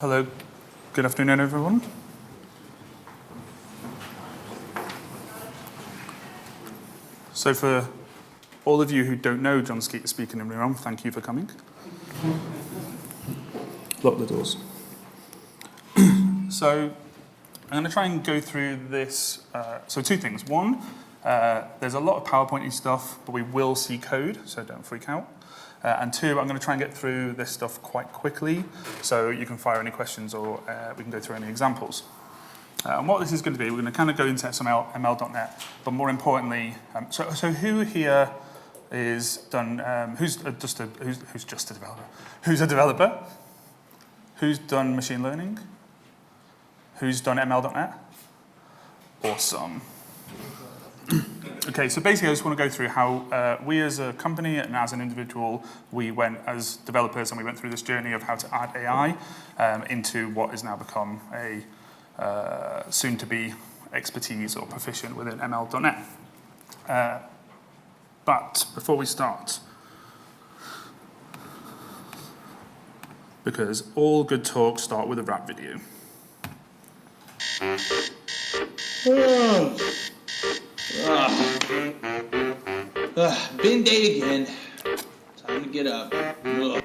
Hello, good afternoon, everyone. So for all of you who don't know John Skeeter speaking in Realm, thank you for coming. Lock the doors. So I'm going to try and go through this. So two things. One, there's a lot of PowerPointy stuff, but we will see code, so don't freak out. And two, I'm going to try and get through this stuff quite quickly, so you can fire any questions or we can go through any examples. And what this is going to be, we're going to kind of go into some ML.NET, but more importantly, so who here is done? Who's just a developer? Who's a developer? Who's done machine learning? Who's done ML.NET? Awesome. Okay, so basically I just want to go through how we as a company and as an individual, we went as developers and we went through this journey of how to add AI into what has now become a soon-to-be expertise or proficient within ML.NET. But before we start, because all good talks start with a rap video. Been day again. Time to get up. Ugh.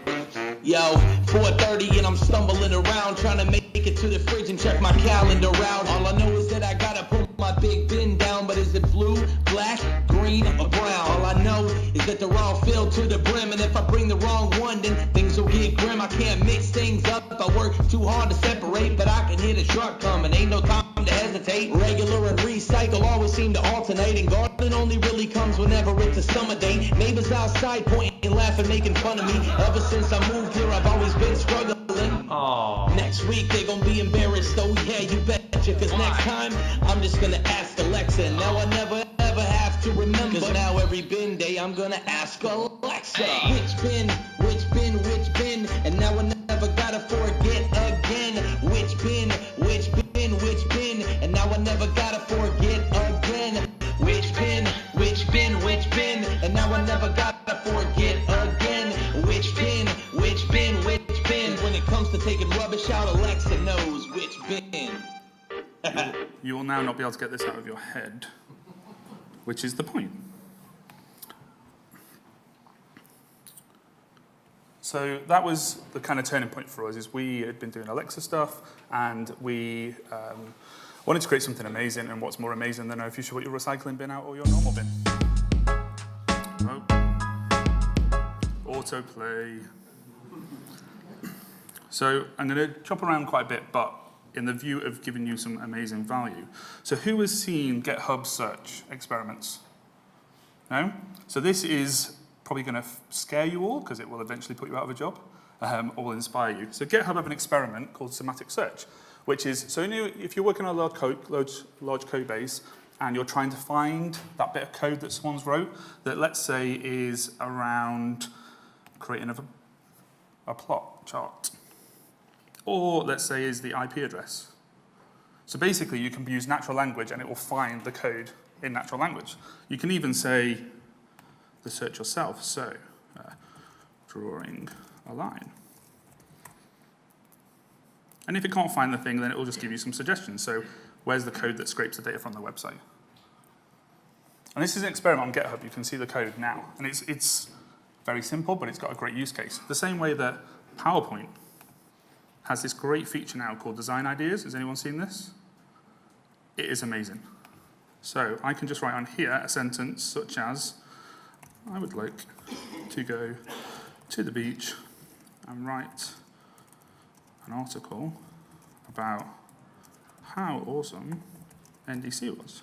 Yo, 4:30 and I'm stumbling around trying to make it to the fridge and check my calendar out. All I know is that I gotta put my big bin down, but is it blue, black, green, or brown? All I know is that they're all filled to the brim, and if I bring the wrong one, then things will get grim. I can't mix things up. I work too hard to separate, but I can hear the truck coming. Ain't no time to hesitate. Regular and recycle always seem to alternate, and garden only really comes whenever it's a summer day. Neighbors outside pointing, laughing, making fun of me. Ever since I moved here, I've always been struggling. Aww. Next week they gon' be embarrassed, oh yeah, you betcha. Cause next time I'm just gonna ask Alexa. Now I never ever have to remember. Cause now every bin day I'm gonna ask Alexa. Hey. Which bin, which bin, which bin? And now I never gotta forget again. Which bin, which bin, which bin? And now I never gotta forget again. Which bin, which bin, which bin? And now I never gotta forget again. Which bin, which bin, which bin? When it comes to taking rubbish out, Alexa knows which bin. You will now not be able to get this out of your head, which is the point. So that was the kind of turning point for us, is we had been doing Alexa stuff, and we wanted to create something amazing, and what's more amazing than know if you should put your recycling bin out or your normal bin. Oh. Autoplay. So I'm going to chop around quite a bit, but in the view of giving you some amazing value. So who has seen GitHub search experiments? No? So this is probably going to scare you all, because it will eventually put you out of a job, or will inspire you. So GitHub have an experiment called semantic search, which is, so if you're working on a large code base, and you're trying to find that bit of code that someone's wrote, that let's say is around creating a plot chart, or let's say is the IP address. So basically you can use natural language and it will find the code in natural language. You can even say the search yourself, so drawing a line. And if it can't find the thing, then it will just give you some suggestions. So where's the code that scrapes the data from the website? And this is an experiment on GitHub. You can see the code now. And it's very simple, but it's got a great use case. The same way that PowerPoint has this great feature now called Design Ideas. Has anyone seen this? It is amazing. So I can just write on here a sentence such as, I would like to go to the beach and write an article about how awesome NDC was.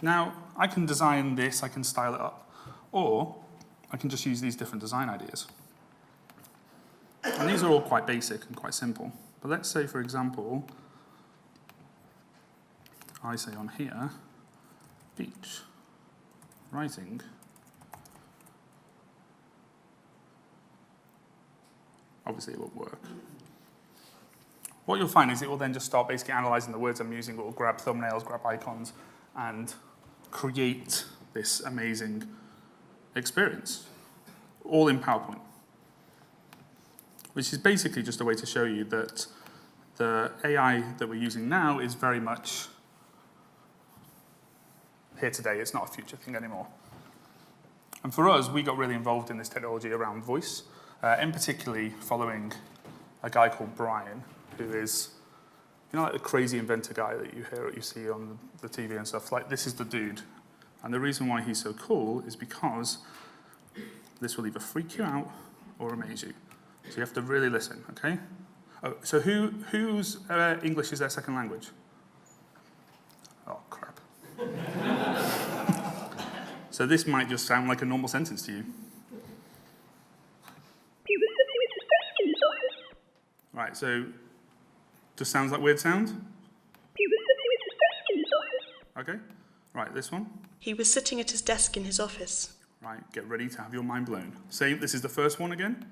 Now, I can design this, I can style it up, or I can just use these different design ideas. And these are all quite basic and quite simple. But let's say, for example, I say on here, beach, writing. Obviously it won't work. What you'll find is it will then just start basically analyzing the words I'm using. It will grab thumbnails, grab icons, and create this amazing experience, all in PowerPoint. which is basically just a way to show you that the AI that we're using now is very much here today. It's not a future thing anymore. And for us, we got really involved in this technology around voice, in particularly following a guy called Brian, who is, like the crazy inventor guy that you see on the TV and stuff. Like, this is the dude. And the reason why he's so cool is because this will either freak you out or amaze you. So you have to really listen, okay? Oh, so whose English is their second language? Oh, crap. So this might just sound like a normal sentence to you. Right, so just sounds like weird sound? Okay, right, this one. He was sitting at his desk in his office. Right, get ready to have your mind blown. Say, this is the first one again.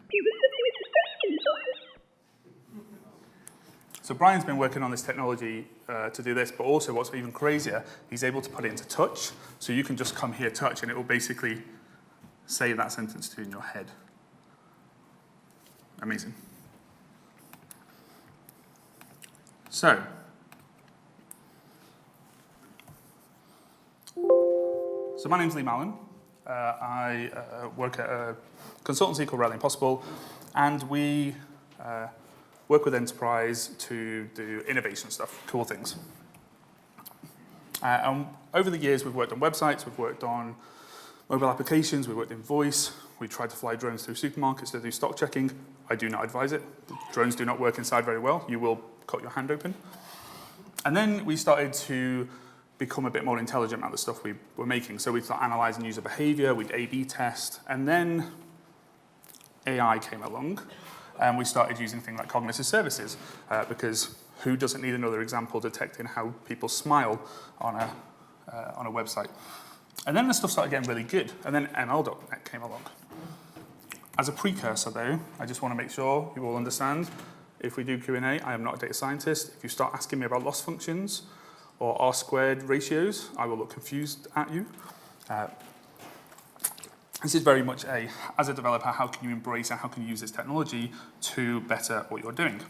So Brian's been working on this technology to do this, but also what's even crazier, he's able to put it into touch. So you can just come here, touch, and it will basically say that sentence to you in your head. Amazing. So my name's Lee Mallon. I work at a consultancy called Rally Impossible, and we work with enterprise to do innovation stuff, cool things. And over the years, we've worked on websites, we've worked on mobile applications, we've worked in voice, we tried to fly drones through supermarkets to do stock checking. I do not advise it. Drones do not work inside very well. You will cut your hand open. And then we started to become a bit more intelligent about the stuff we were making. So we started analyzing user behavior, we'd A/B test, and then AI came along, and we started using things like cognitive services, because who doesn't need another example detecting how people smile on a website? And then the stuff started getting really good, and then ML.net came along. As a precursor, though, I just want to make sure you all understand, if we do Q&A, I am not a data scientist. If you start asking me about loss functions or R-squared ratios, I will look confused at you. This is very much as a developer, how can you embrace and how can you use this technology to better what you're doing?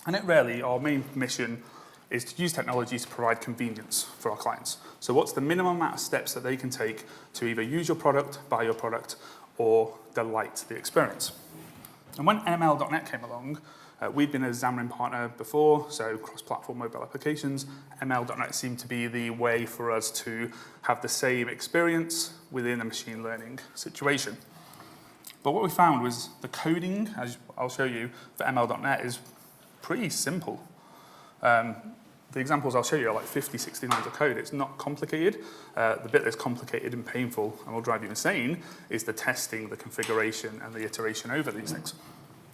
And our main mission is to use technology to provide convenience for our clients. So what's the minimum amount of steps that they can take to either use your product, buy your product, or delight the experience? And when ML.net came along, we'd been a Xamarin partner before, so cross-platform mobile applications. ML.net seemed to be the way for us to have the same experience within a machine learning situation. But what we found was the coding, as I'll show you, for ML.net is pretty simple. The examples I'll show you are like 50, 60 lines of code. It's not complicated. The bit that's complicated and painful and will drive you insane is the testing, the configuration, and the iteration over these things.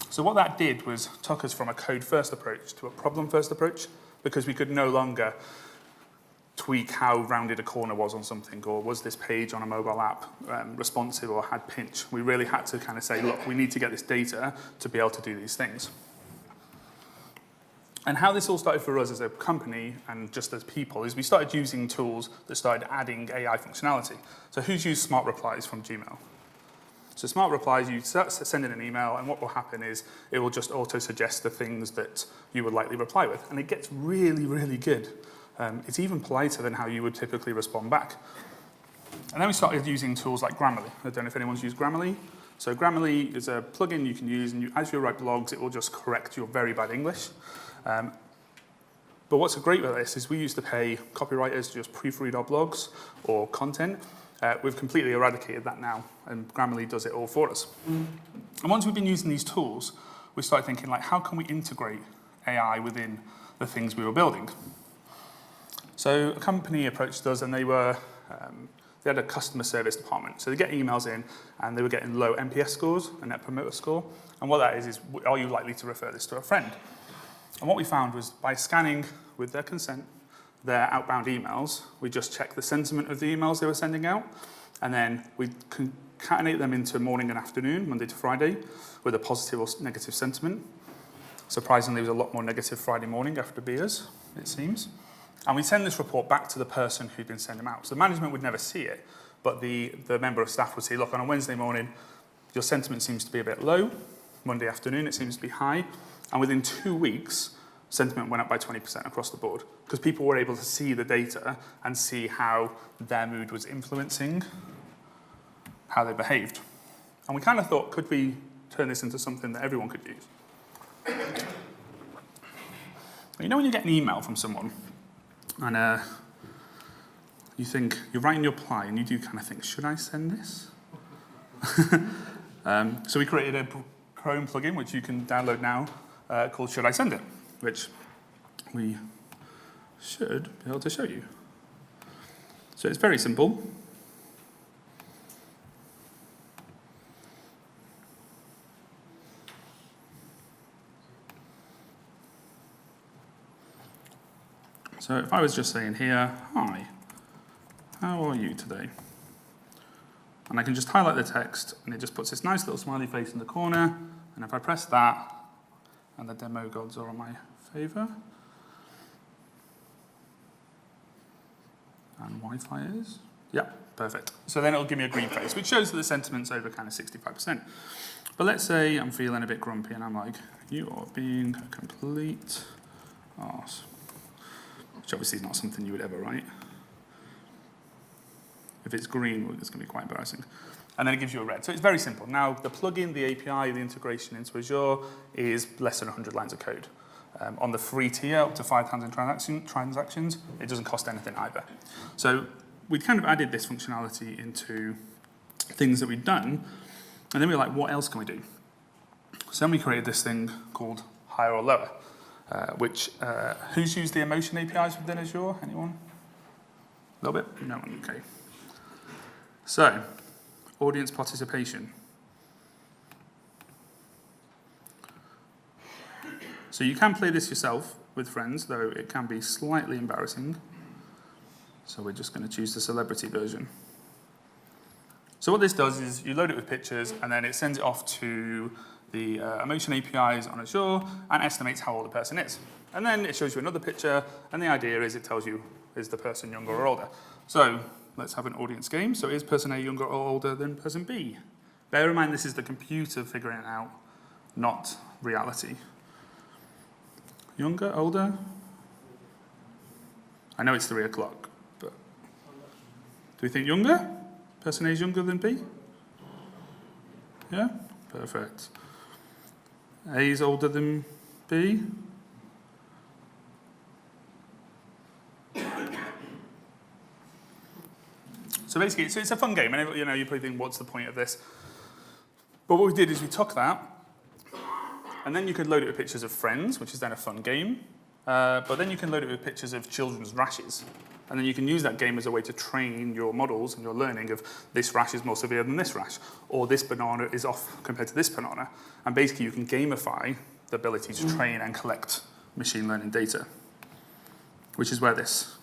So what that did was took us from a code-first approach to a problem-first approach, because we could no longer tweak how rounded a corner was on something, or was this page on a mobile app responsive or had pinch. We really had to kind of say, look, we need to get this data to be able to do these things. And how this all started for us as a company and just as people is we started using tools that started adding AI functionality. So who's used smart replies from Gmail? So smart replies, you send in an email, and what will happen is it will just auto-suggest the things that you would likely reply with. And it gets really, really good. It's even politer than how you would typically respond back. And then we started using tools like Grammarly. I don't know if anyone's used Grammarly. So Grammarly is a plugin you can use, and as you write blogs, it will just correct your very bad English. But what's great with this is we used to pay copywriters to just proofread our blogs or content. We've completely eradicated that now, and Grammarly does it all for us. And once we've been using these tools, we started thinking, like, how can we integrate AI within the things we were building? So a company approached us, and they had a customer service department. So they get emails in, and they were getting low NPS scores, a net promoter score. And what that is are you likely to refer this to a friend? And what we found was by scanning, with their consent, their outbound emails, we just checked the sentiment of the emails they were sending out, and then we concatenate them into morning and afternoon, Monday to Friday, with a positive or negative sentiment. Surprisingly, there was a lot more negative Friday morning after beers, it seems. And we send this report back to the person who'd been sending them out. So management would never see it, but the member of staff would say, look, on a Wednesday morning, your sentiment seems to be a bit low. Monday afternoon, it seems to be high. And within 2 weeks, sentiment went up by 20% across the board because people were able to see the data and see how their mood was influencing how they behaved. And we kind of thought, could we turn this into something that everyone could use? You know when you get an email from someone and you think, you're writing your reply and you do kind of think, should I send this? So we created a Chrome plugin, which you can download now, called Should I Send It? Which we should be able to show you. So it's very simple. So if I was just saying here, hi, how are you today? And I can just highlight the text, and it just puts this nice little smiley face in the corner. And if I press that, and the demo gods are on my favor, and Wi-Fi is, yeah, perfect. So then it'll give me a green face, which shows that the sentiment's over kind of 65%. But let's say I'm feeling a bit grumpy, and I'm like, you are being a complete arse. Which obviously is not something you would ever write. If it's green, well, it's going to be quite embarrassing. And then it gives you a red. So it's very simple. Now, the plugin, the API, the integration into Azure is less than 100 lines of code. On the free tier, up to 5,000 transactions, it doesn't cost anything either. So we kind of added this functionality into things that we've done, and then we were like, what else can we do? So then we created this thing called higher or lower, who's used the emotion APIs within Azure? Anyone? A little bit? No one, okay. So, audience participation. So you can play this yourself with friends, though it can be slightly embarrassing. So we're just going to choose the celebrity version. So what this does is you load it with pictures, and then it sends it off to the emotion APIs on Azure and estimates how old the person is. And then it shows you another picture, and the idea is it tells you, is the person younger or older? So let's have an audience game. So is person A younger or older than person B? Bear in mind this is the computer figuring it out, not reality. Younger, older? I know it's 3 o'clock, but do we think younger? Person A is younger than B? Yeah? Perfect. A is older than B. So basically, it's a fun game, and you probably think, what's the point of this? But what we did is we took that, and then you could load it with pictures of friends, which is then a fun game. But then you can load it with pictures of children's rashes. And then you can use that game as a way to train your models and your learning of this rash is more severe than this rash, or this banana is off compared to this banana. And basically you can gamify the ability to train and collect machine learning data, which is where this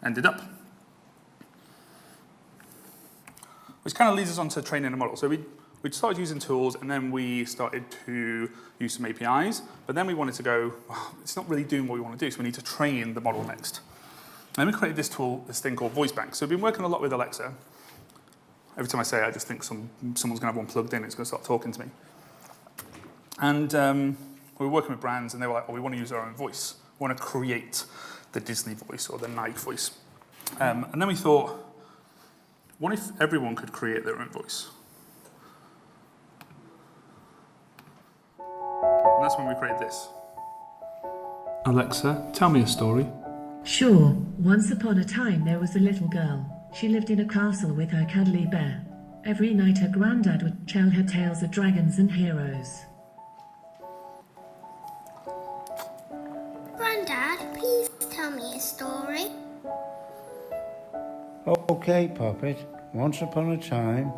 ended up. Which kind of leads us on to training a model. So we started using tools, and then we started to use some APIs, but then we wanted to go, well, it's not really doing what we want to do, so we need to train the model next. And then we created this thing called Voicebank. So we've been working a lot with Alexa. Every time I say it, I just think someone's going to have one plugged in, it's going to start talking to me. And we were working with brands, and they were like, oh, we want to use our own voice. We want to create the Disney voice or the Nike voice. And then we thought, what if everyone could create their own voice? And that's when we created this. Alexa, tell me a story. Sure. Once upon a time there was a little girl. She lived in a castle with her cuddly bear. Every night her granddad would tell her tales of dragons and heroes. Granddad, please tell me a story. Okay, Puppet. Once upon a time,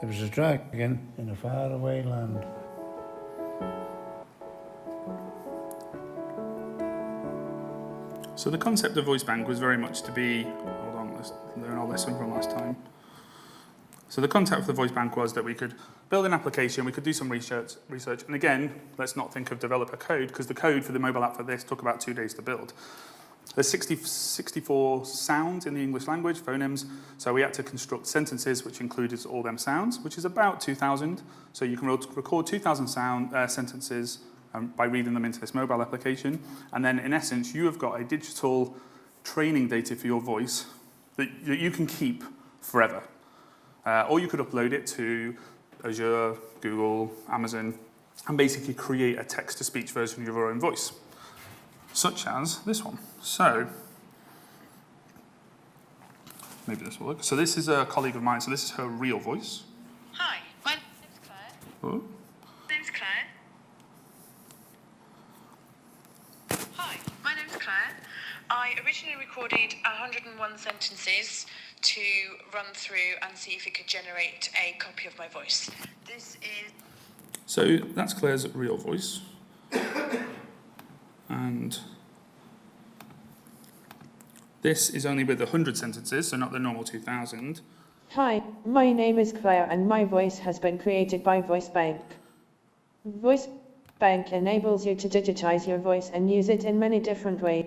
there was a dragon in a faraway land. So the concept of Voicebank was very much to be, hold on, let's learn our lesson from last time. So the concept of the Voicebank was that we could build an application, we could do some research, and again, let's not think of developer code, because the code for the mobile app for this took about 2 days to build. There's 64 sounds in the English language, phonemes, so we had to construct sentences which included all them sounds, which is about 2,000. So you can record 2,000 sentences by reading them into this mobile application. And then in essence, you have got a digital training data for your voice that you can keep forever. Or you could upload it to Azure, Google, Amazon, and basically create a text-to-speech version of your own voice, such as this one. So, maybe this will work. So this is a colleague of mine, so this is her real voice. Hi, my name's Claire. Oh. Name's Claire. Hi, my name's Claire. I originally recorded 101 sentences to run through and see if it could generate a copy of my voice. This is... So that's Claire's real voice. And this is only with 100 sentences, so not the normal 2,000. Hi, my name is Claire and my voice has been created by Voicebank. Voicebank enables you to digitize your voice and use it in many different ways.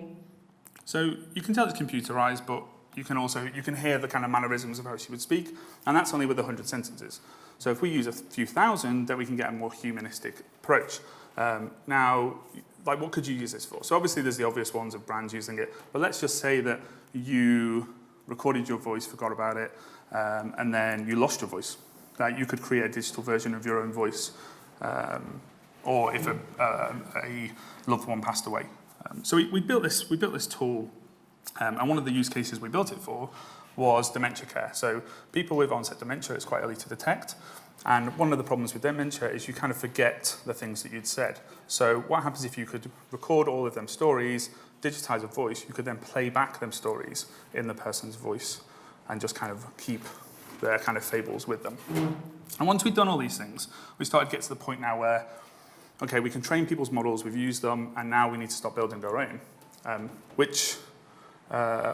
So you can tell it's computerized, but you can hear the kind of mannerisms of how she would speak, and that's only with 100 sentences. So if we use a few thousand, then we can get a more humanistic approach. Now, like, what could you use this for? So obviously there's the obvious ones of brands using it, but let's just say that you recorded your voice, forgot about it, and then you lost your voice. You could create a digital version of your own voice, or if a loved one passed away. So we built this tool, and one of the use cases we built it for was dementia care. So people with onset dementia, it's quite early to detect. And one of the problems with dementia is you kind of forget the things that you'd said. So what happens if you could record all of them stories, digitize a voice, you could then play back them stories in the person's voice and just kind of keep their kind of fables with them. And once we'd done all these things, we started to get to the point now where, okay, we can train people's models, we've used them, and now we need to start building our own,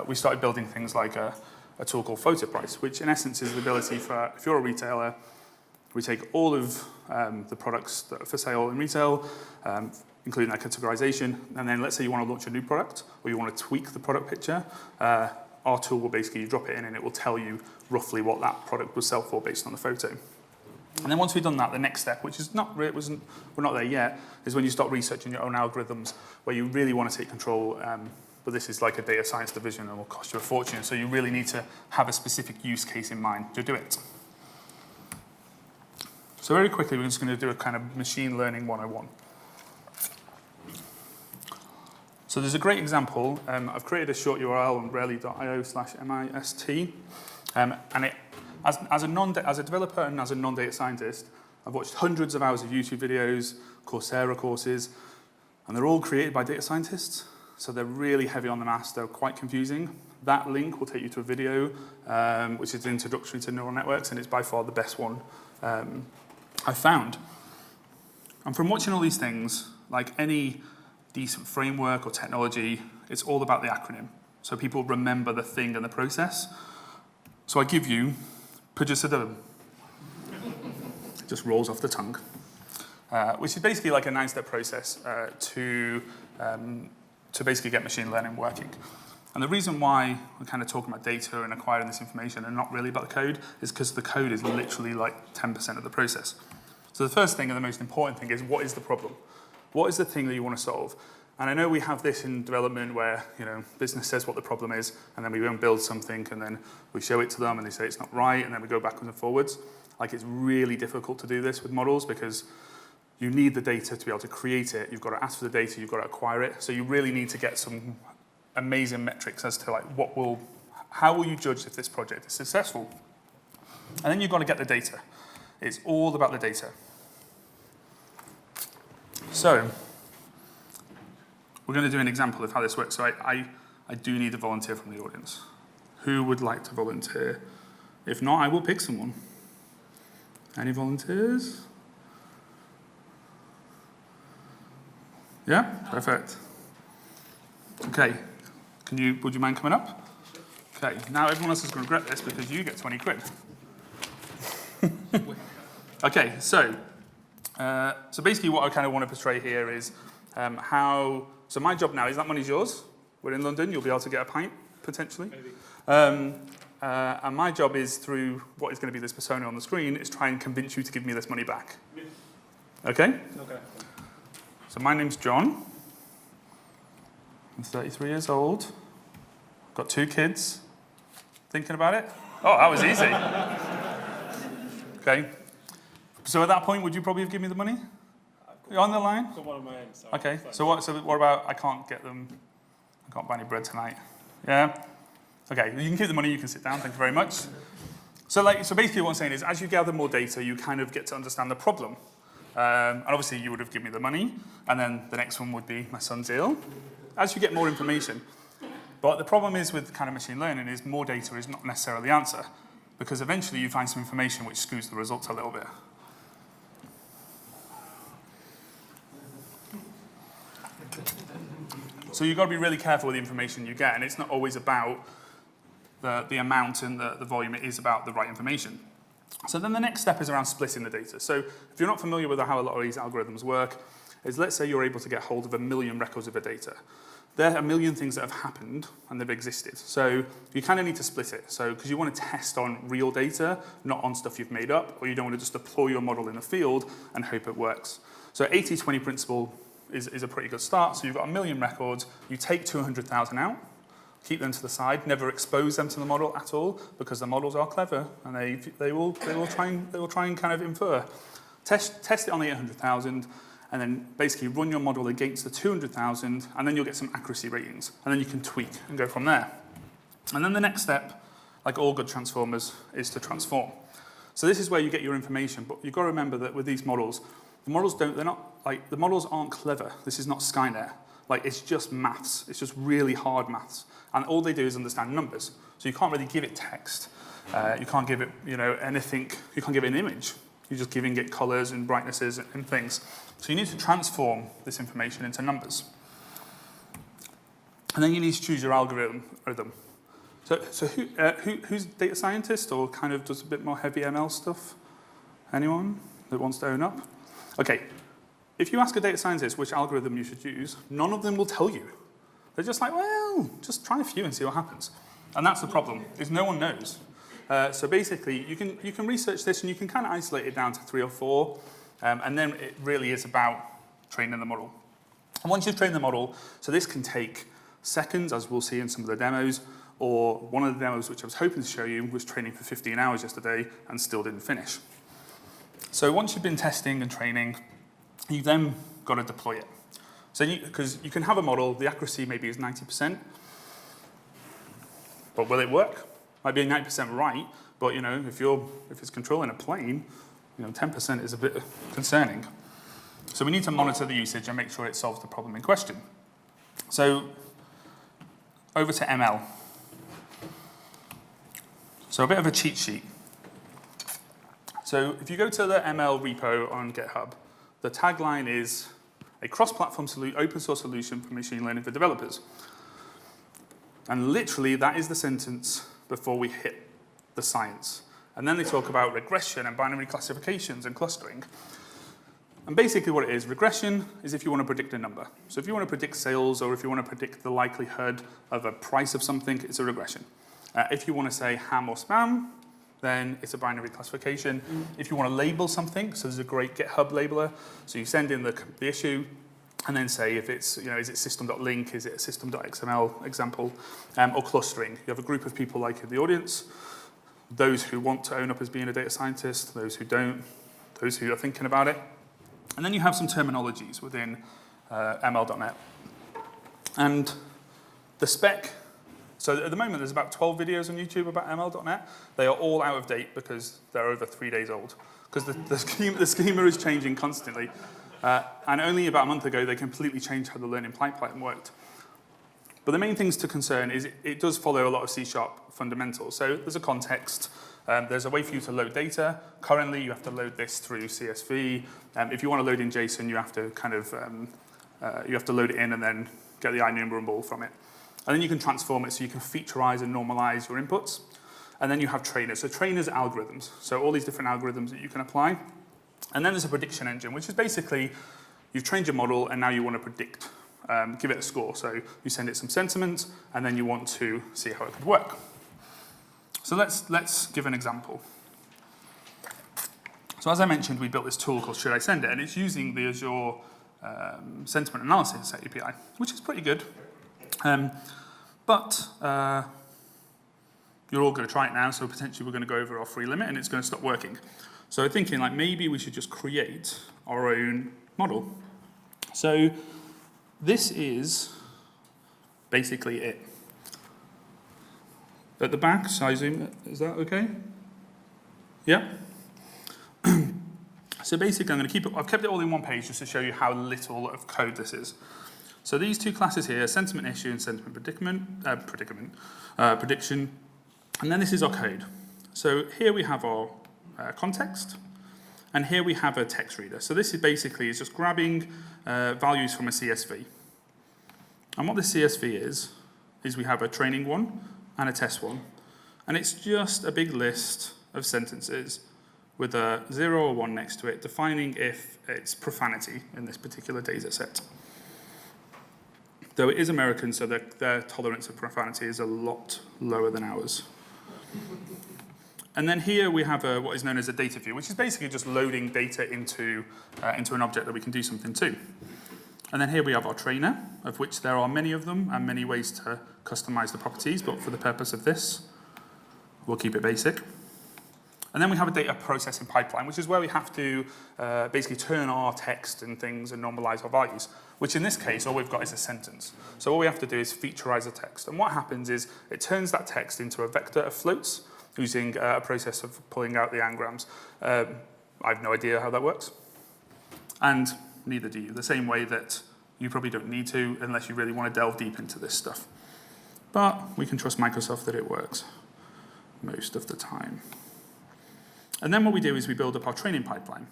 we started building things like a tool called Photo Price, which in essence is the ability for, if you're a retailer, we take all of the products that are for sale in retail, including their categorization, and then let's say you want to launch a new product, or you want to tweak the product picture, our tool will basically, you drop it in and it will tell you roughly what that product would sell for based on the photo. And then once we've done that, the next step, which is we're not there yet, is when you start researching your own algorithms, where you really want to take control, but this is like a data science division and will cost you a fortune, so you really need to have a specific use case in mind to do it. So very quickly, we're just going to do a kind of machine learning 101. So there's a great example. I've created a short URL on rarely.io/MIST. And it, as a developer and as a non-data scientist, I've watched hundreds of hours of YouTube videos, Coursera courses, and they're all created by data scientists. So they're really heavy on the maths. They're quite confusing. That link will take you to a video, which is introductory to neural networks, and it's by far the best one I've found. And from watching all these things, like any decent framework or technology, it's all about the acronym. So people remember the thing and the process. So I give you Pujasadam. It just rolls off the tongue. Which is basically like a 9-step process to basically get machine learning working. And the reason why we're kind of talking about data and acquiring this information and not really about the code is because the code is literally like 10% of the process. So the first thing and the most important thing is, what is the problem? What is the thing that you want to solve? And I know we have this in development where, you know, business says what the problem is, and then we go and build something, and then we show it to them, and they say it's not right, and then we go backwards and forwards. Like, it's really difficult to do this with models because you need the data to be able to create it. You've got to ask for the data. You've got to acquire it. So you really need to get some amazing metrics as to like how will you judge if this project is successful? And then you've got to get the data. It's all about the data. So we're going to do an example of how this works. So I do need a volunteer from the audience. Who would like to volunteer? If not, I will pick someone. Any volunteers? Yeah? Perfect. Okay. Would you mind coming up? Okay. Now everyone else is going to regret this because you get 20 quid. Okay, so basically what I kind of want to portray here is so my job now is that money's yours. we're in London, you'll be able to get a pint, potentially. And my job is, through what is going to be this persona on the screen, is try and convince you to give me this money back. Okay? Okay. So my name's John. I'm 33 years old. Got 2 kids. Thinking about it? Oh, that was easy. Okay. So at that point, would you probably have given me the money? You're on the line? Got one on my end, so Okay. So what about, I can't get them, I can't buy any bread tonight. Yeah? Okay, you can keep the money, you can sit down, thank you very much. So basically what I'm saying is, as you gather more data, you kind of get to understand the problem. And obviously you would have given me the money, and then the next one would be my son's ill. As you get more information. But the problem is with kind of machine learning is more data is not necessarily the answer, because eventually you find some information which skews the results a little bit. So you've got to be really careful with the information you get, and it's not always about the amount and the volume, it is about the right information. So then the next step is around splitting the data. So if you're not familiar with how a lot of these algorithms work, is let's say you're able to get hold of 1 million records of a data. There are 1 million things that have happened and they've existed. So you kind of need to split it. So because you want to test on real data, not on stuff you've made up, or you don't want to just deploy your model in the field and hope it works. So 80-20 principle is a pretty good start. So you've got 1 million records, you take 200,000 out, keep them to the side, never expose them to the model at all, because the models are clever and they will try and kind of infer. Test it on the 800,000, and then basically run your model against the 200,000, and then you'll get some accuracy ratings, and then you can tweak and go from there. And then the next step, like all good transformers, is to transform. So this is where you get your information, but you've got to remember that with these models, the models aren't clever. This is not Skynet. Like, it's just maths. It's just really hard maths. And all they do is understand numbers. So you can't really give it text. You can't give it, anything. You can't give it an image. You're just giving it colors and brightnesses and things. So you need to transform this information into numbers. And then you need to choose your algorithm. So who's data scientist or kind of does a bit more heavy ML stuff? Anyone that wants to own up? Okay, if you ask a data scientist which algorithm you should use, none of them will tell you. They're just like, well, just try a few and see what happens. And that's the problem, is no one knows. So basically, you can research this and you can kind of isolate it down to 3 or 4, and then it really is about training the model. And once you've trained the model, so this can take seconds, as we'll see in some of the demos, or one of the demos which I was hoping to show you was training for 15 hours yesterday and still didn't finish. So once you've been testing and training, you've then got to deploy it. So because you can have a model, the accuracy maybe is 90%, but will it work? Might be 90% right, but if it's controlling a plane, 10% is a bit concerning. So we need to monitor the usage and make sure it solves the problem in question. So over to ML. So a bit of a cheat sheet. So if you go to the ML repo on GitHub, the tagline is a cross-platform open source solution for machine learning for developers. And literally, that is the sentence before we hit the science. And then they talk about regression and binary classifications and clustering. And basically what it is, regression is if you want to predict a number. So if you want to predict sales or if you want to predict the likelihood of a price of something, it's a regression. If you want to say ham or spam, then it's a binary classification. If you want to label something, so there's a great GitHub labeler. So you send in the issue, and then say if it's, is it system.link, is it a system.xml example, or clustering. You have a group of people like in the audience, those who want to own up as being a data scientist, those who don't, those who are thinking about it. And then you have some terminologies within ML.NET. And the spec, so at the moment there's about 12 videos on YouTube about ML.NET. They are all out of date because they're over 3 days old. Because the schema is changing constantly. And only about a month ago, they completely changed how the learning pipeline worked. But the main things to concern is it does follow a lot of C# fundamentals. So there's a context. There's a way for you to load data. Currently, you have to load this through CSV. If you want to load in JSON, you have to you have to load it in and then get the enumerable from it. And then you can transform it so you can featureize and normalize your inputs. And then you have trainers. So trainers are algorithms. So all these different algorithms that you can apply. And then there's a prediction engine, which is basically you've trained your model and now you want to predict give it a score. So you send it some sentiment, and then you want to see how it could work. So let's give an example. So as I mentioned, we built this tool called Should I Send It? And it's using the Azure sentiment analysis API, which is pretty good. But you're all going to try it now, so potentially we're going to go over our free limit and it's going to stop working. So we're thinking like maybe we should just create our own model. So this is basically it. At the back, so I zoom, is that okay? Yeah? So basically I'm going to keep it, I've kept it all in one page just to show you how little of code this is. So these two classes here, sentiment issue and sentiment prediction, and then this is our code. So here we have our context, and here we have a text reader. So this is basically just grabbing values from a CSV. And what the CSV is we have a training one and a test one. And it's just a big list of sentences with a 0 or 1 next to it, defining if it's profanity in this particular data set. Though it is American, so their tolerance of profanity is a lot lower than ours. And then here we have what is known as a data view, which is basically just loading data into an object that we can do something to. And then here we have our trainer, of which there are many of them and many ways to customize the properties, but for the purpose of this, we'll keep it basic. And then we have a data processing pipeline, which is where we have to basically turn our text and things and normalize our values, which in this case, all we've got is a sentence. So all we have to do is featureize a text. And what happens is it turns that text into a vector of floats using a process of pulling out the anagrams. I have no idea how that works. And neither do you. The same way that you probably don't need to unless you really want to delve deep into this stuff. But we can trust Microsoft that it works most of the time. And then what we do is we build up our training pipeline.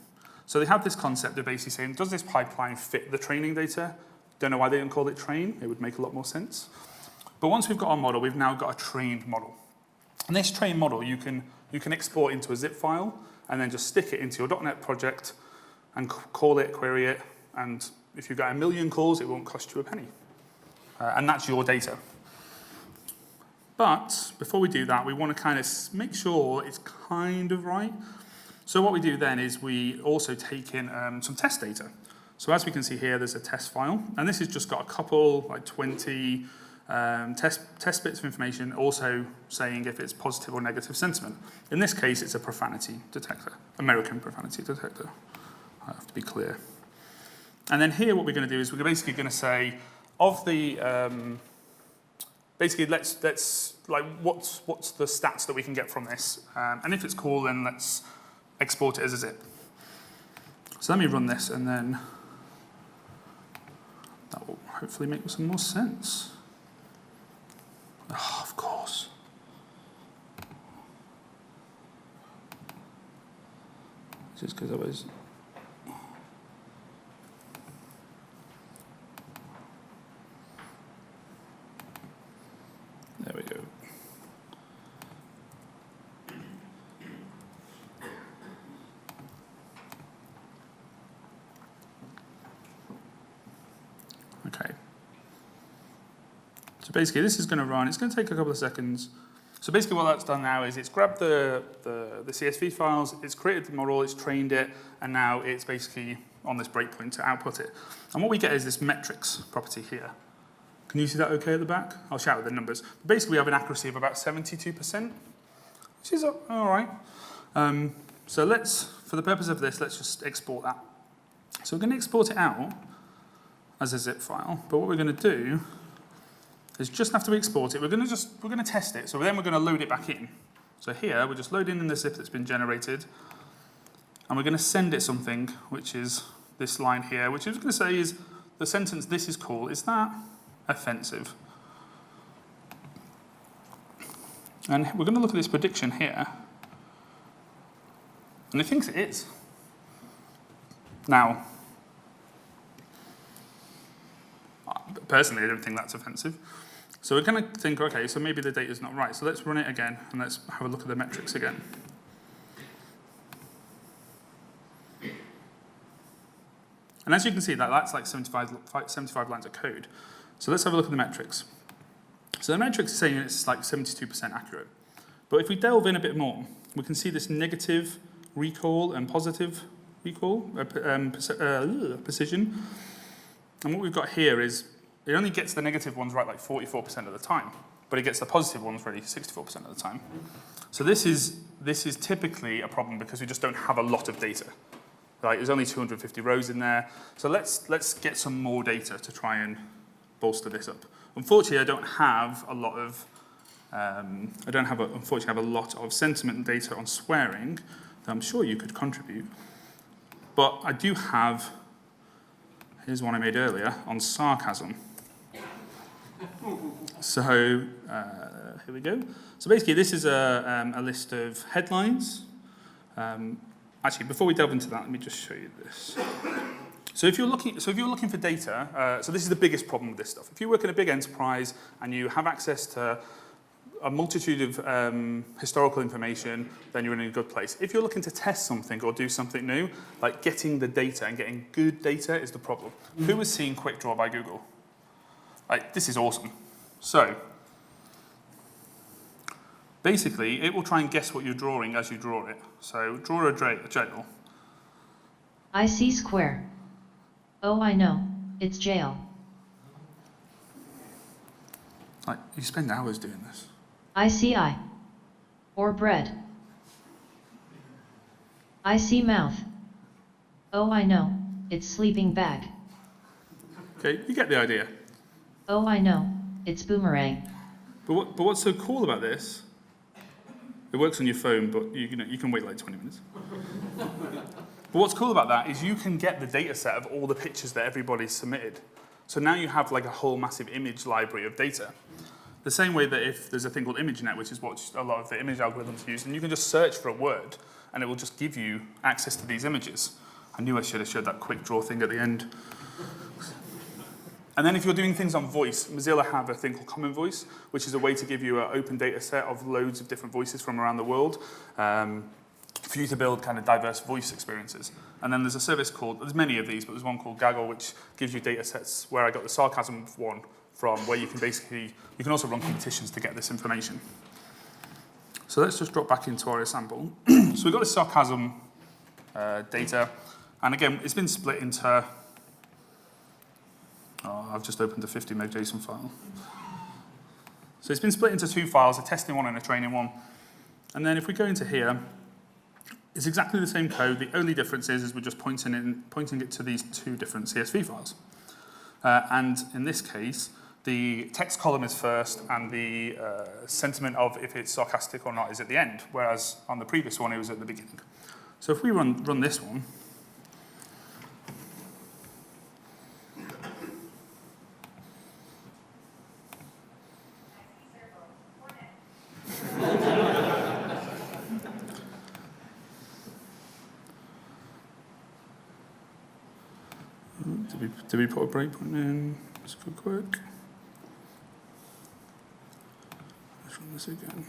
So they have this concept of basically saying, does this pipeline fit the training data? Don't know why they didn't call it train. It would make a lot more sense. But once we've got our model, we've now got a trained model. And this trained model, you can export into a zip file and then just stick it into your .NET project and call it, query it. And if you've got 1 million calls, it won't cost you a penny. And that's your data. But before we do that, we want to kind of make sure it's kind of right. So what we do then is we also take in some test data. So as we can see here, there's a test file. And this has just got a couple, like 20 test bits of information, also saying if it's positive or negative sentiment. In this case, it's a profanity detector, American profanity detector. I have to be clear. And then here what we're going to do is we're basically going to say, of the... basically, let's like what's the stats that we can get from this, and if it's cool, then let's export it as a zip. So let me run this, and then that will hopefully make some more sense. Oh, of course. Just because I was. There we go. Okay. So basically this is going to run, it's going to take a couple of seconds. So basically what that's done now is it's grabbed the CSV files, it's created the model, it's trained it, and now it's basically on this breakpoint to output it. And what we get is this metrics property here. Can you see that okay at the back? I'll shout out the numbers. Basically, we have an accuracy of about 72%, which is all right. So let's, for the purpose of this, let's just export that. So we're going to export it out as a zip file, but what we're going to do is just after we export it, we're going to test it. So then we're going to load it back in. So here, we're just loading in the zip that's been generated, and we're going to send it something, which is this line here, which is going to say is the sentence, this is cool, is that offensive? And we're going to look at this prediction here, and it thinks it is. Now, personally, I don't think that's offensive. So we're going to think, okay, so maybe the data's not right. So let's run it again, and let's have a look at the metrics again. And as you can see, that's like 75 lines of code. So let's have a look at the metrics. So the metrics are saying it's like 72% accurate. But if we delve in a bit more, we can see this negative recall and positive recall, precision. And what we've got here is, it only gets the negative ones right like 44% of the time, but it gets the positive ones ready 64% of the time. So this is typically a problem because we just don't have a lot of data. Like, there's only 250 rows in there. So let's get some more data to try and bolster this up. Unfortunately, I don't have a lot of unfortunately, I have a lot of sentiment data on swearing that I'm sure you could contribute. But I do have, here's one I made earlier, on sarcasm. So here we go. So basically, this is a list of headlines. Actually, before we delve into that, let me just show you this. So if you're looking for data, so this is the biggest problem with this stuff. If you work in a big enterprise and you have access to a multitude of historical information, then you're in a good place. If you're looking to test something or do something new, like getting the data and getting good data is the problem. Who has seen Quickdraw by Google? Like, this is awesome. So basically, it will try and guess what you're drawing as you draw it. So draw a jail. I see square. Oh, I know. It's jail. Like, you spend hours doing this. I see eye. Or bread. I see mouth. Oh, I know. It's sleeping bag. Okay, you get the idea. Oh, I know. It's boomerang. But what's so cool about this? It works on your phone, but you can wait like 20 minutes. But what's cool about that is you can get the data set of all the pictures that everybody's submitted. So now you have like a whole massive image library of data. The same way that if there's a thing called ImageNet, which is what a lot of the image algorithms use, and you can just search for a word, and it will just give you access to these images. I knew I should have showed that quick draw thing at the end. And then if you're doing things on voice, Mozilla have a thing called Common Voice, which is a way to give you an open data set of loads of different voices from around the world for you to build kind of diverse voice experiences. And then there's a service called, there's many of these, but there's one called Gaggle, which gives you data sets where I got the sarcasm one from, where you can basically, you can also run competitions to get this information. So let's just drop back into our sample. So we've got this sarcasm data, and again, it's been split into, I've just opened a 50 meg JSON file. So it's been split into two files, a testing one and a training one. And then if we go into here, it's exactly the same code. The only difference is we're just pointing it to these two different CSV files. And in this case, the text column is first, and the sentiment of if it's sarcastic or not is at the end, whereas on the previous one, it was at the beginning. So if we run this one, did we put a breakpoint in? Let's go quick. Let's run this again.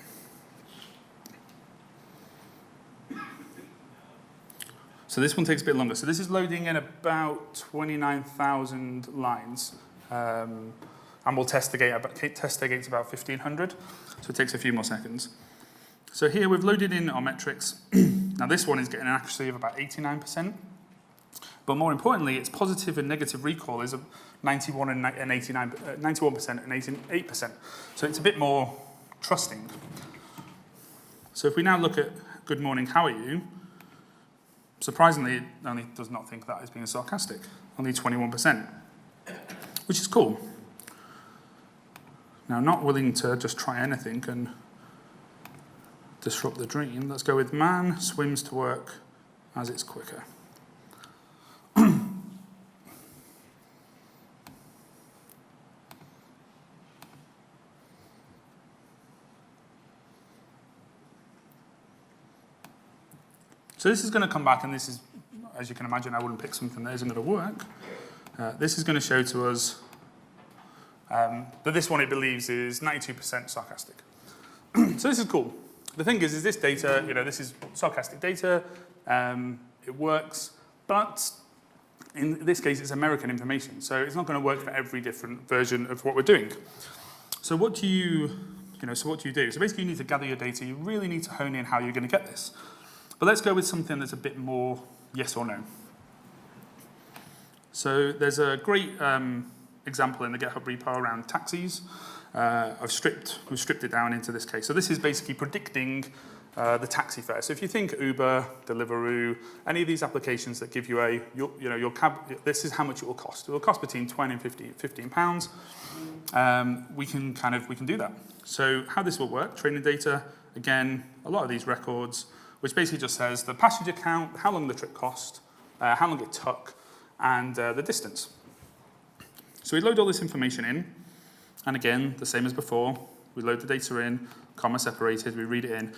So this one takes a bit longer. So this is loading in about 29,000 lines. And we'll test against about 1,500. So it takes a few more seconds. So here we've loaded in our metrics. Now this one is getting an accuracy of about 89%. But more importantly, its positive and negative recall is 91% and 88%. So it's a bit more trusting. So if we now look at good morning, how are you? Surprisingly, it only does not think that is being sarcastic. Only 21%, which is cool. Now, not willing to just try anything and disrupt the dream. Let's go with man swims to work as it's quicker. So this is going to come back, and this is, as you can imagine, I wouldn't pick something that isn't going to work. This is going to show to us that this one it believes is 92% sarcastic. So this is cool. The thing is this data, this is sarcastic data. It works, but In this case, it's American information, so it's not going to work for every different version of what we're doing. So what do you do? So basically you need to gather your data. You really need to hone in how you're going to get this. But let's go with something that's a bit more yes or no. So there's a great example in the GitHub repo around taxis. We've stripped it down into this case. So this is basically predicting the taxi fare. So if you think Uber, Deliveroo, any of these applications that give you your cab, this is how much it will cost. It will cost between 20 and 15 pounds. We can do that. So how this will work, training data, again, a lot of these records, which basically just says the passenger count, how long the trip cost, how long it took, and the distance. So we load all this information in, and again, the same as before, we load the data in, comma separated, we read it in.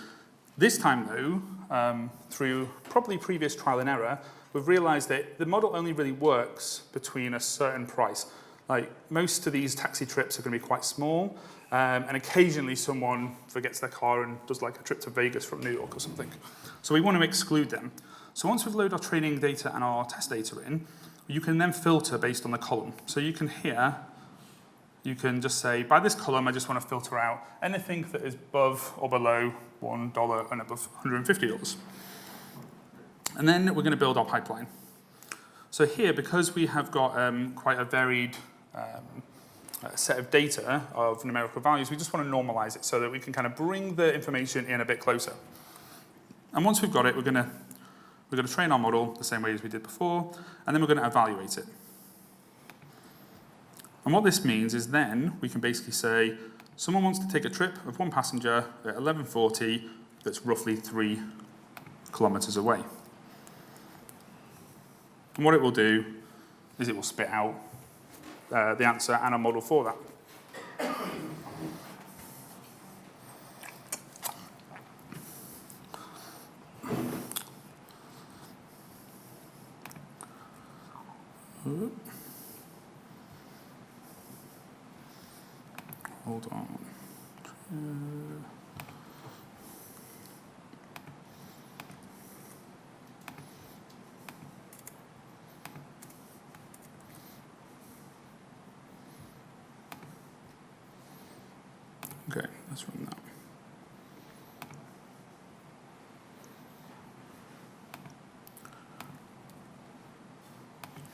This time though, through probably previous trial and error, we've realized that the model only really works between a certain price. Like most of these taxi trips are going to be quite small, and occasionally someone forgets their car and does like a trip to Vegas from New York or something. So we want to exclude them. So once we've loaded our training data and our test data in, you can then filter based on the column. So you can just say, by this column, I just want to filter out anything that is above or below $1 and above $150. And then we're going to build our pipeline. So here, because we have got quite a varied set of data of numerical values, we just want to normalize it so that we can kind of bring the information in a bit closer. And once we've got it, we're going to train our model the same way as we did before, and then we're going to evaluate it. And what this means is then we can basically say, someone wants to take a trip of one passenger at 11:40 that's roughly 3 kilometers away. And what it will do is it will spit out the answer and a model for that. Hold on. Okay, let's run that.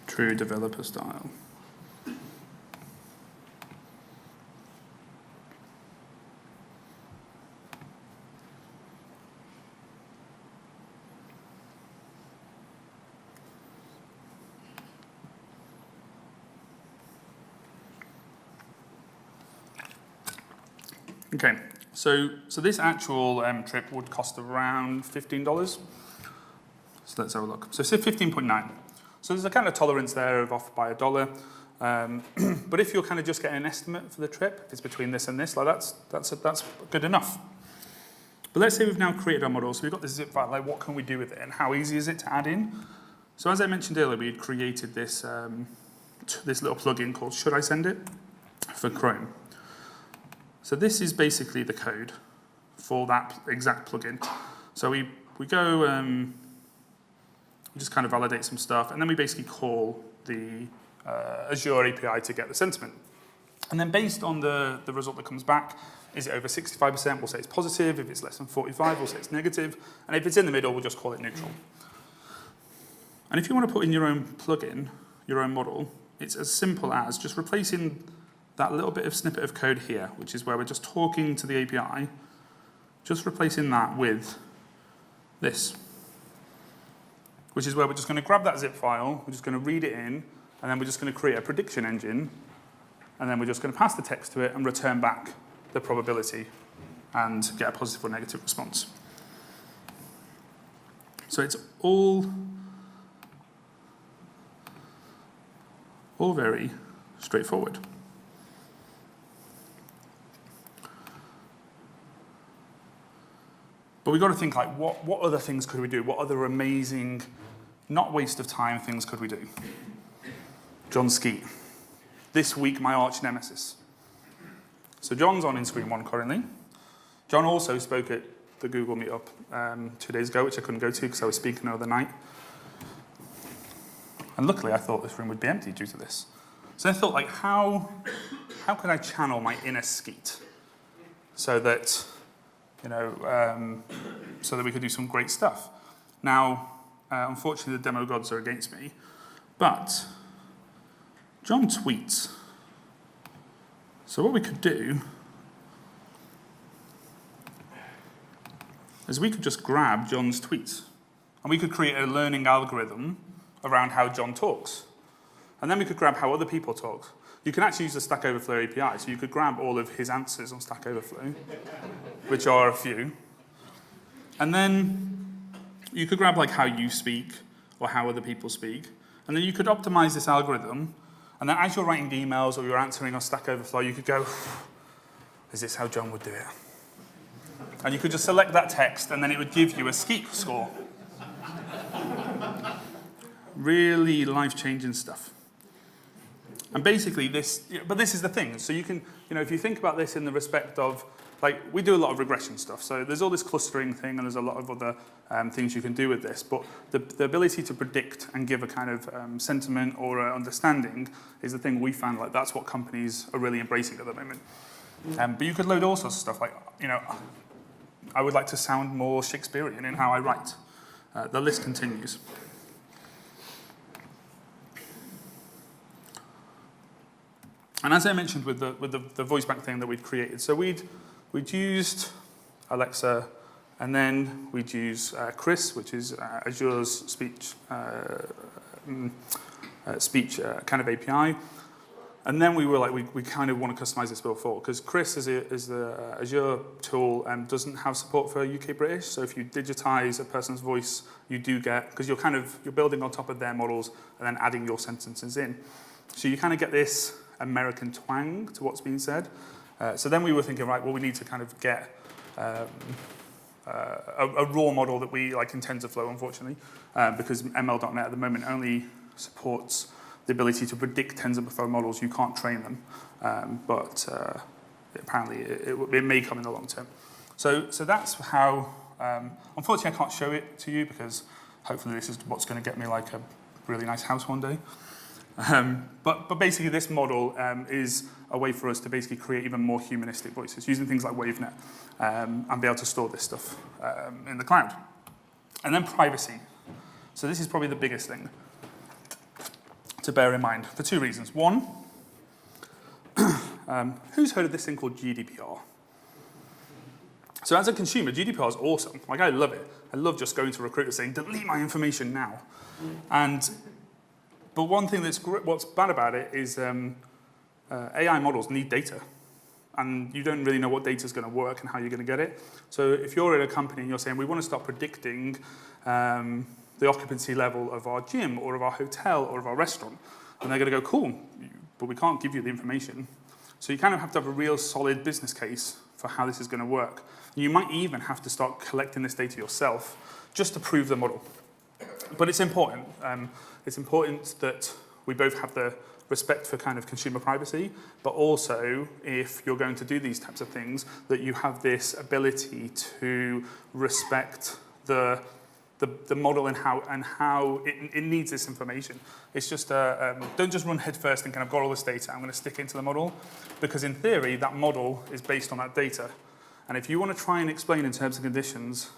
True developer style. Okay, so this actual trip would cost around $15. So let's have a look. So say 15.9. So there's a kind of tolerance there of off by $1. But if you're kind of just getting an estimate for the trip, if it's between this and this, like that's good enough. But let's say we've now created our model. So we've got this zip file. Like, what can we do with it, and how easy is it to add in? So as I mentioned earlier, we had created this this little plugin called Should I Send It for Chrome. So this is basically the code for that exact plugin. So we go, we just kind of validate some stuff, and then we basically call the Azure API to get the sentiment. And then based on the result that comes back, is it over 65%, we'll say it's positive. If it's less than 45, we'll say it's negative. And if it's in the middle, we'll just call it neutral. And if you want to put in your own plugin, your own model, it's as simple as just replacing that little bit of snippet of code here, which is where we're just talking to the API, just replacing that with this, which is where we're just going to grab that zip file, we're just going to read it in, and then we're just going to create a prediction engine, and then we're just going to pass the text to it and return back the probability and get a positive or negative response. So it's all very straightforward. But we've got to think, like, what other things could we do? What other amazing, not waste of time things could we do? John Skeet. This week, my arch nemesis. So John's on in-screen one currently. John also spoke at the Google meetup 2 days ago, which I couldn't go to because I was speaking another night. And luckily, I thought this room would be empty due to this. So I thought, like, how could I channel my inner Skeet so that, so that we could do some great stuff? Now, unfortunately, the demo gods are against me, but John tweets. So what we could do is we could just grab John's tweets, and we could create a learning algorithm around how John talks. And then we could grab how other people talk. You can actually use the Stack Overflow API, so you could grab all of his answers on Stack Overflow, which are a few. And then you could grab like how you speak or how other people speak. And then you could optimize this algorithm. And then as you're writing the emails or you're answering on Stack Overflow, you could go, is this how John would do it? And you could just select that text, and then it would give you a Skeet score. Really life-changing stuff. And basically this is the thing. So you can, if you think about this in the respect of, like, we do a lot of regression stuff. So there's all this clustering thing, and there's a lot of other things you can do with this. But the ability to predict and give a kind of sentiment or understanding is the thing we found, like, that's what companies are really embracing at the moment. But you could load all sorts of stuff, like, I would like to sound more Shakespearean in how I write. The list continues. And as I mentioned with the Voicebank thing that we'd created, so we'd used Alexa, and then we'd use Chris, which is Azure's speech kind of API. And then we were like, we kind of want to customize this before, because Chris is the Azure tool and doesn't have support for UK British. So if you digitize a person's voice, you do get, because you're building on top of their models and then adding your sentences in. So you kind of get this American twang to what's being said. So then we were thinking, right, well, we need to kind of get a raw model that we like in TensorFlow, unfortunately, because ML.NET at the moment only supports the ability to predict TensorFlow models. You can't train them, but apparently it may come in the long term. So that's how, unfortunately I can't show it to you because hopefully this is what's going to get me like a really nice house one day. But basically this model is a way for us to basically create even more humanistic voices using things like WaveNet and be able to store this stuff in the cloud. And then privacy. So this is probably the biggest thing to bear in mind for two reasons. One, who's heard of this thing called GDPR? So as a consumer, GDPR is awesome. Like, I love it. I love just going to recruiters saying, delete my information now. But one thing what's bad about it is AI models need data. And you don't really know what data is going to work and how you're going to get it. So if you're in a company and you're saying, we want to start predicting the occupancy level of our gym or of our hotel or of our restaurant, and they're going to go, cool, but we can't give you the information. So you kind of have to have a real solid business case for how this is going to work. You might even have to start collecting this data yourself just to prove the model. But it's important. It's important that we both have the respect for kind of consumer privacy, but also if you're going to do these types of things, that you have this ability to respect the model and how it needs this information. It's just, don't just run headfirst and kind of got all this data, I'm going to stick it into the model, because in theory, that model is based on that data. And if you want to try and explain in terms and conditions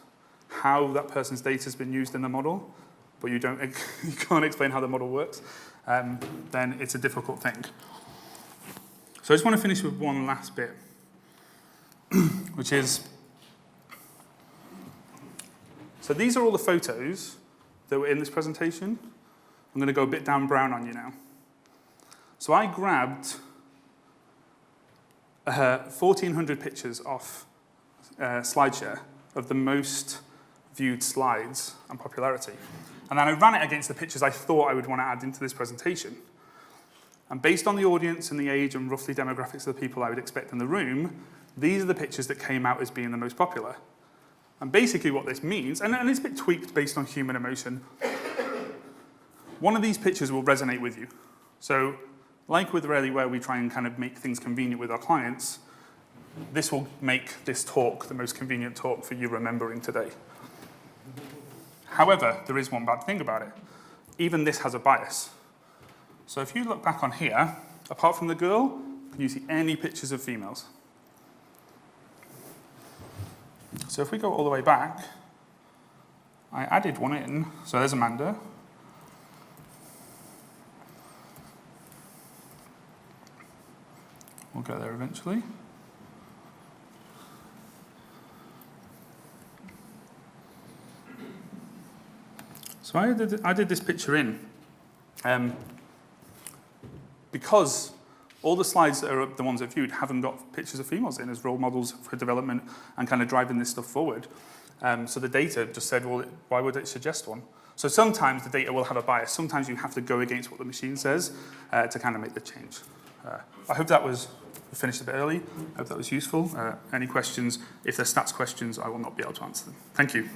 how that person's data has been used in the model, but you can't explain how the model works, then it's a difficult thing. So I just want to finish with one last bit, which is, so these are all the photos that were in this presentation. I'm going to go a bit down brown on you now. So I grabbed 1,400 pictures off SlideShare of the most viewed slides and popularity. And then I ran it against the pictures I thought I would want to add into this presentation. And based on the audience and the age and roughly demographics of the people I would expect in the room, these are the pictures that came out as being the most popular. And basically what this means, and it's a bit tweaked based on human emotion, one of these pictures will resonate with you. So like with Rarely, where we try and kind of make things convenient with our clients, this will make this talk the most convenient talk for you remembering today. However, there is one bad thing about it. even this has a bias. So if you look back on here, apart from the girl, can you see any pictures of females? So if we go all the way back, I added one in. So there's Amanda. We'll get there eventually. So I did this picture in because all the slides that are the ones I've viewed haven't got pictures of females in as role models for development and kind of driving this stuff forward. So the data just said, well, why would it suggest one? So sometimes the data will have a bias. Sometimes you have to go against what the machine says to kind of make the change. I hope that was, we finished a bit early. I hope that was useful. Any questions? If they're stats questions, I will not be able to answer them. Thank you.